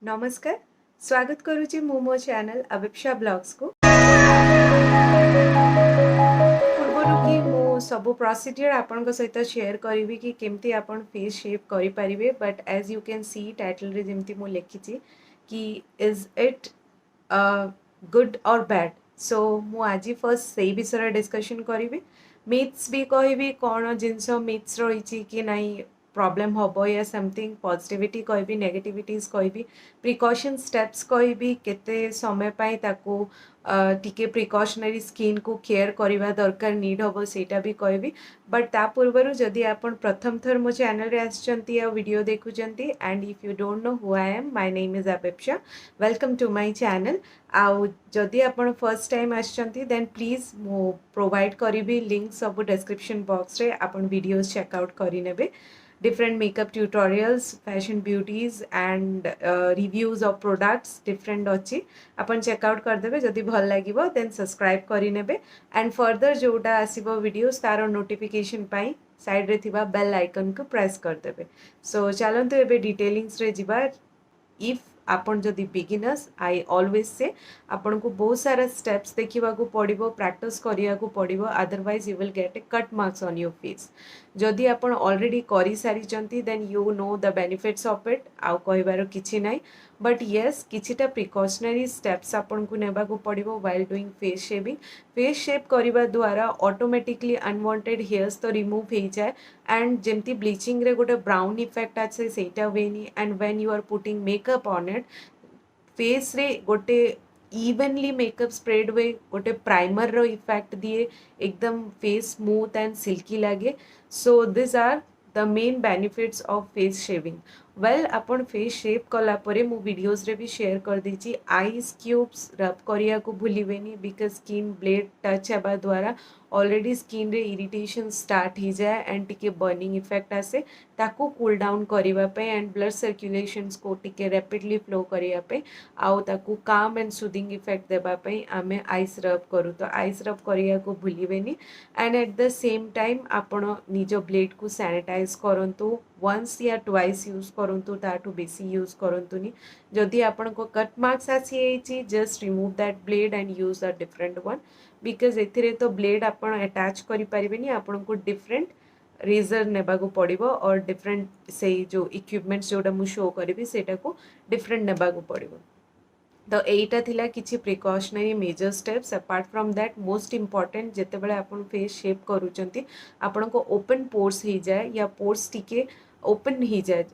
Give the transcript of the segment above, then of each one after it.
नमस्कार स्वागत करुच्ची मु मो चैनल अभिप्सा ब्लॉग्स को पूर्वर कि मु सब प्रोसीजर आपण सहित शेयर करी कि केमती आपण फेस शेप करि परिबे but as you can see title रे जेमती मु लिखिची कि is it good or bad so मु आज फर्स्ट से विषय डिस्कशन करी मिथ्स भी कहबी कौन जिनस मिथ्स रही कि नहीं प्रॉब्लम हम या समथिंग पॉजिटिविटी कहबी नेगेटिविटीज कहबी प्रिकॉशन स्टेप्स कहबी केते समय पाई ताको टिके प्रिकॉशनरी स्किन को केयर करवा दरकार नीड हम सेटा भी कहबी बट ता पूर्वर जदि आपण प्रथम थर मो चैनल रे आछंती या वीडियो देखुचंती and if you don't know who I am my name is Apeksha welcome to my channel आउ जदि आपण फर्स्ट टाइम आछंती देन प्लीज मो प्रोवाइड करिबी लिंक सब डिस्क्रिप्शन बॉक्स रे आपण वीडियोस चेकआउट करि नेबे different makeup tutorials fashion beauties and reviews of products different अच्छी अपन चेकआउट करदेवे जदि भल लागिबो देन सब्सक्राइब करि नेबे एंड फर्दर जोटा आसीबो वीडियोस तार नोटिफिकेशन पाई साइड रे थिबा बेल आइकन को प्रेस करदेवे सो चलंतु एबे डिटेलिंग्स रे जिबा इफ आपण जदि बिगिनर्स आई ऑलवेज से आपन को बहुत सारा स्टेप्स देखा पड़ो प्रैक्टिस करिया को पड़ो otherwise you will get a cut marks on your face जदि आपण ऑलरेडी करि सारी then you know the benefits of it आउ कहबार किछि नाही बट येस किछिटा प्रिकॉशनरी स्टेप्स आपन को नेबा को पड़ो व्हाइल डूइंग फेस शेप करबा द्वारा ऑटोमेटिकली अनवांटेड हेयर्स तो रिमूव हो जाए एंड जेमती ब्लीचिंग रे गोटे ब्राउन इफेक्ट आछे सेटा वेनी and when you are putting makeup on it face रे गोटे इवनली मेकअप स्प्रेड हुए गोटे प्राइमर रो इफेक्ट दिए एकदम फेस स्मूथ एंड सिल्की लगे so this are the main benefits of face shaving well अपन फेस शेप कला परे मु वीडियोस रे भी शेयर कर दीची आईज क्यूब्स रब करिया को भूलिबेनी बिकॉज स्किन ब्लेड टच हेबा द्वारा ऑलरेडी स्किन रे इरिटेशन स्टार्ट ही जाए एंड टिके बर्निंग इफेक्ट आसे ताको कूल डाउन करिवा पे एंड ब्लड सर्कुलेशंस को टिके रैपिडली फ्लो करिया पे आउ ताको काम एंड सूदिंग इफेक्ट देबा पे आमे आइस रब करू तो आइस रब करिया को भूलिबेनी and at the same time आपण निज ब्लेड को सैनिटाइज करंतु वंस या ट्वाइस यूज करंतु ताठू बेसी यूज करंतुनी जदि आपण को कट मार्क्स आसी just remove that blade and use a different one because एथिरे तो ब्लेड आपण अटैच करि परिबेनी आपण को डिफरेंट रेजर नेबा को पड़िबो और डिफरेंट से जो इक्विपमेंट्स जोटा मु शो करिबी सेटा को डिफरेंट नेबा को पड़िबो तो एटा थिला किछि precautionary major steps apart from that most important जेते बेले आपण फेस शेप करूचंती आपण को ओपन पोर्स ही जाए या पोर्स टिके ओपन ही जाए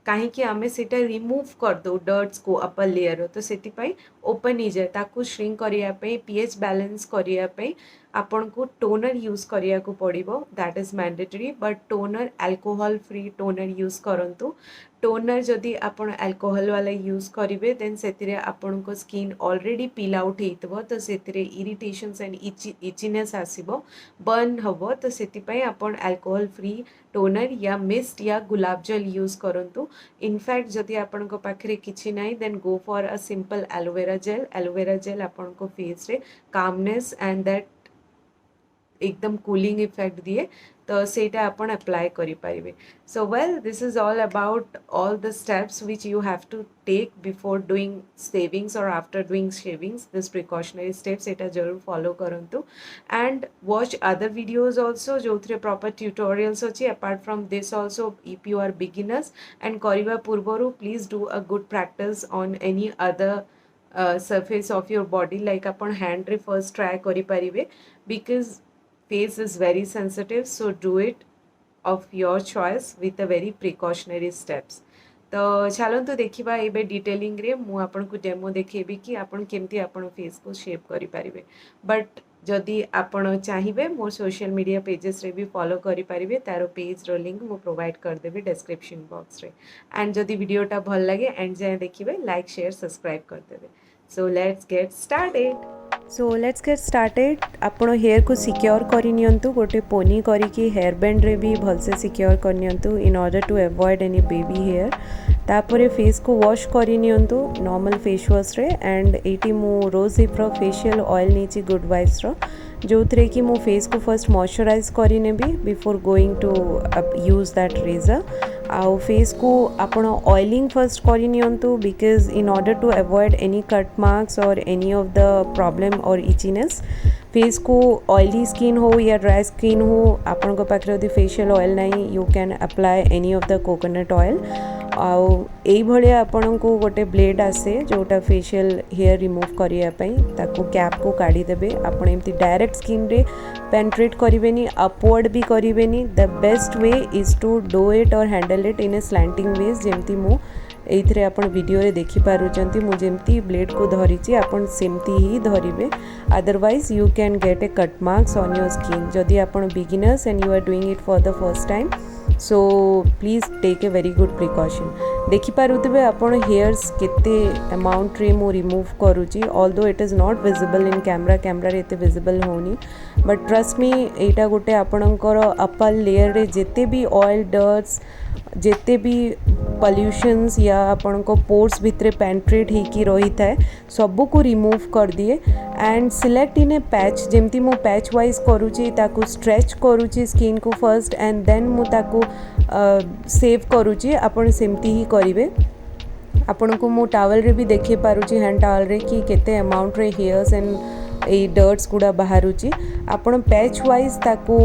कहीं आमे सेटा रिमूव कर दो डर्ट्स को अपर लेयर तो सेति पाई ओपन ही जाए ताकू श्रिंक करिया पे पीएच बैलेंस करिया पे आपन को टोनर यूज करिया को पड़िबो that is mandatory but toner alcohol free toner use करंतु टोनर जदि आपण अल्कोहल वाला यूज करिवे देन सेतिरे आपण को स्किन ऑलरेडी पील आउट हेतबो तो सेतिरे इरिटेशंस एंड इचीनेस आसीबो बर्न हबो तो सेति पई आपण अल्कोहल फ्री टोनर या मिस्ट या गुलाब जल यूज करंतु इनफैक्ट जदि आपण को पाखरे किछि नाही then go for a simple aloe vera gel आपण को फेस रे कामनेस एंड दैट एकदम कूलिंग इफेक्ट दिए तो सेटा अपन अप्लाई करि पारिबे so well this is all about all the steps which you have to take before doing shavings or after doing shavings this precautionary steps एटा जरूर फॉलो करंतु and watch other videos also जो थ्रे proper tutorials अछि apart from this also if you are beginners and करिवा पूर्वरु please do a good practice on any other surface of your body like अपन hand रे first try करि पारिबे because face is very sensitive so do it of your choice with a very precautionary steps तो चलतु देखा ये detailing रे मु आपन को डेमो देखेबी कि आपन केमती आपन फेस को शेप करि पारिबे बट जदि आपन चाहिए मोर सोशल मीडिया पेजेस रे भी फॉलो करि पारिबे तारो पेज रो लिंक मु प्रोवाइड कर देबे डिस्क्रिप्शन बॉक्स रे एंड जदि वीडियोटा भल लगे एंड जाय देखिबे लाइक शेयर सब्सक्राइब कर देबे सो लेट्स गेट स्टार्टेड आपण हेयर को सिक्योर करि नियंतु गोटे पोनी करिकी हेयर बैंड रे भी भलसे सिक्योर कर नियंतु in order to avoid any baby hair तापरे फेस को वॉश करि नियंतु नॉर्मल फेस वॉश रे एंड एटी मु रोज हिप्रो फेशियल ऑयल नीची गुड वाइब्स रो जो थ्रे कि मो फेस को फर्स्ट मॉइस्चराइज करि नेबी before going to use that razor आउ फेस को आपण ऑयलिंग फर्स्ट करि नियंतु because in order to avoid any cut marks or any of the problem और इचीनेस फेस को ऑयली स्किन हो या ड्राई स्किन हो आपण को पाखरे यदि फेशियल ऑयल नहीं you can apply any of the coconut oil आउ एई भलिया आपण को गोटे ब्लेड आसे जोटा फेशियल हेयर रिमूव करिया पई ताको कैप को काढ़ी देबे आपण एमती डायरेक्ट स्किन रे पेनिट्रेट करिवेनी अपवर्ड भी करिवेनी the best way is to do it or handle it in a slanting ways जेमती मु एइथरे आपण वीडियो रे देखि पारुचंती मु जेमती ब्लेड को धरिची आपण सेमती ही धरिबे otherwise you can get a cut marks on your skin जदि आपण beginners and you are doing it for the first time so please take a very good precaution देखि पारुतबे आपण हेयर्स केते अमाउंट रे मु रिमूव करूची although it is not visible in camera रे एते विजिबल होनी बट ट्रस्ट मी एटा गोटे आपणकर अपर लेयर रे जेते भी ऑयल डर्ट्स जेते भी पॉल्यूशंस या आपण को पोर्स भितरे पेनिट्रेट होकी रही थाए सबू को रिमूव कर दिए and select in a patch जेमती मु पैच वाइज करूची ताकू स्ट्रेच करूची स्किन को फर्स्ट एंड देन मु ताकू सेव करूची आपण सेमती ही करिवे आपण को मु टावल रे भी देखि पारुची हैंड टावल रे कि केते अमाउंट रे हेयर्स एंड ए डर्ट्स गुडा बाहरुची आपण पैच वाइज ताकू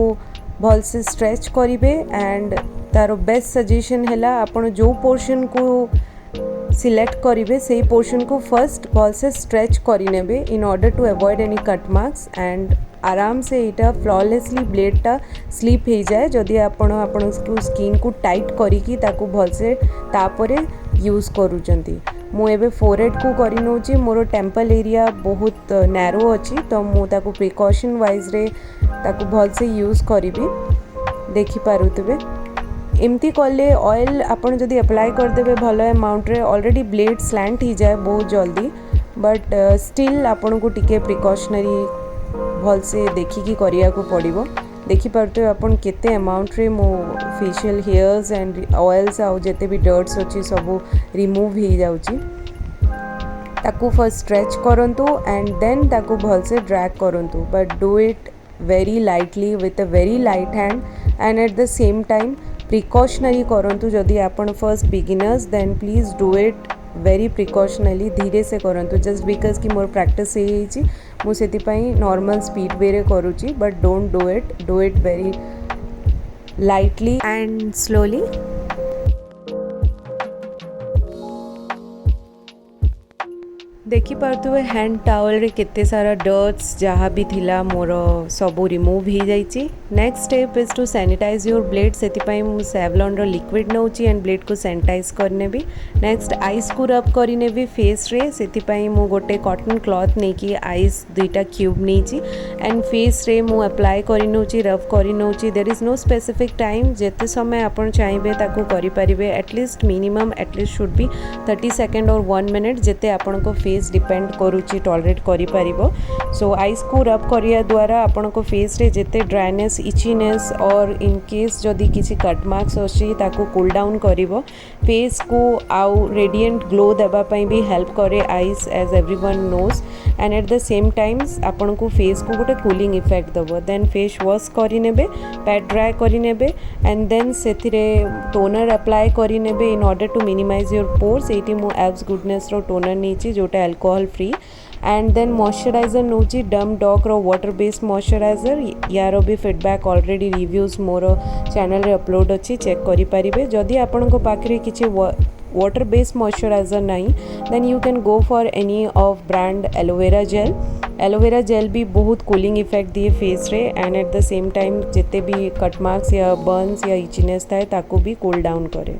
भल से स्ट्रेच करिवे एंड तारो बेस्ट सजेशन हैला आपण जो पोर्शन को सिलेक्ट करिवे से पोर्शन को फर्स्ट भल से स्ट्रेच करि नेबे in order to avoid any cut marks and आराम से इटा फ्लॉलेसली ब्लेडटा स्लिप हो जाए जदि आपण आपण स्किन को टाइट करिकी ताकू भल से तापरे यूज करूचंती मु एबे फोरहेड को करि नोची मोर टेम्पल एरिया बहुत नैरो अछि तो मु ताकू प्रिकॉशन वाइज रे ताकू भल से यूज करिबी देखि पारुतबे एमती कले ऑयल आपण जदि अप्लाई कर देबे भलो अमाउंट रे ऑलरेडी ब्लेड स्लैंट ही जाए बहुत जल्दी बट स्टिल आपण को टिके प्रिकॉशनरी भल से देखिकी करिया को पड़िबो देखि पारते आपण केते अमाउंट रे मो फेशियल हेयर्स एंड ऑयल्स आउ जेते भी डर्ट्स अछि सब रिमूव ही जाउची ताकू फर्स्ट स्ट्रेच करंतु एंड देन ताकू भल से ड्रैग करंतु but do it very lightly with a very light hand and at the same time precautionary करंतु जदि आपण first beginners then please do it very precautionally धीरे से करंतु जस्ट बिकॉज कि मोर प्रैक्टिस से ही मु सेति पई नॉर्मल स्पीड वे रे करूची but don't do it very lightly and slowly देखि पार्थुवे हैंड टावल रे केते सारा डर्ट्स जहाँ भी थिला मोर सबू रिमूव ही जाइची next step is to sanitize your blade सेति पई मु सेवलॉन रो लिक्विड नौची एंड ब्लेड को सैनिटाइज करने भी नेक्स्ट आइस को रब करिने भी फेस रे सेति पई मु गोटे कॉटन क्लॉथ नै कि आइस दुईटा क्यूब नैची एंड फेस रे मु अप्लाई करि नौची रब करि नौची there is no specific time जेते समय आपण चाहिबे ताकू करि परिबे at least minimum at least should be 30 second और 1 मिनट जेते आपण को फेस डिपेंड करूची टॉलरेट करि परिबो सो आइस को रब करिया द्वारा आपण को फेस रे जेते ड्राइनेस इचीनेस और इन केस जदि किसी कट मार्क्स अछि ताको कूल डाउन करिवो फेस को आउ रेडिएंट ग्लो देबा पई भी हेल्प करे ice as everyone knows and at the same times आपण को फेस को गोटे कूलिंग इफेक्ट दबो देन फेस वॉश करि नेबे पैड ड्राई करि नेबे एंड देन सेथिरे टोनर अप्लाई करि नेबे in order to minimize your pores एटी मु एब्स गुडनेस रो टोनर नीची जोटा alcohol free and then moisturizer नौची डम डॉक रो वाटर बेस्ड मॉइस्चराइजर यार भी फीडबैक ऑलरेडी रिव्यूज मोर चैनल रे अपलोड अच्छी चेक करि परिबे जदि आपण को पाखरे किछि वाटर बेस्ड मॉइस्चराइजर नहीं then you can go for any of brand aloe vera gel भी बहुत कूलिंग इफेक्ट दिए फेस रे and at the same time जिते भी कट मार्क्स या बर्न्स या इचीनेस थाए ताको भी कूल डाउन करे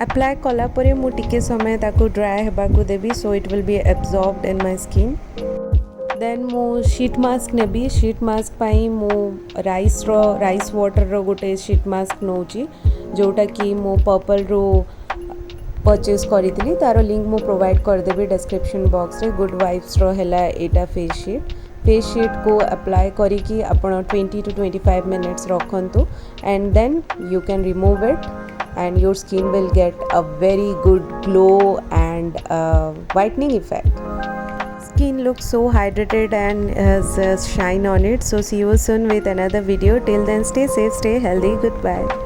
अप्लाई कला परे मु टिके समय ताको ड्राई हेबा को देबी so it will be absorbed in my skin then मु शीट मास्क नेबी शीट मास्क पाई मु राइस वाटर रो गोटे शीट मास्क नौची जोटा कि मु पर्पल रो परचेज करी तार लिंक मु प्रोवाइड कर देबी डिस्क्रिप्शन बॉक्स रे गुड वाइब्स रो हैला एटा फेस शीट को अप्लाई करी कि आपण 20 to 25 मिनट्स रखंतु and then you can remove it and your skin will get a very good glow and whitening effect. Skin looks so hydrated and has shine on it. So see you soon with another video. Till then, stay safe, stay healthy. Goodbye.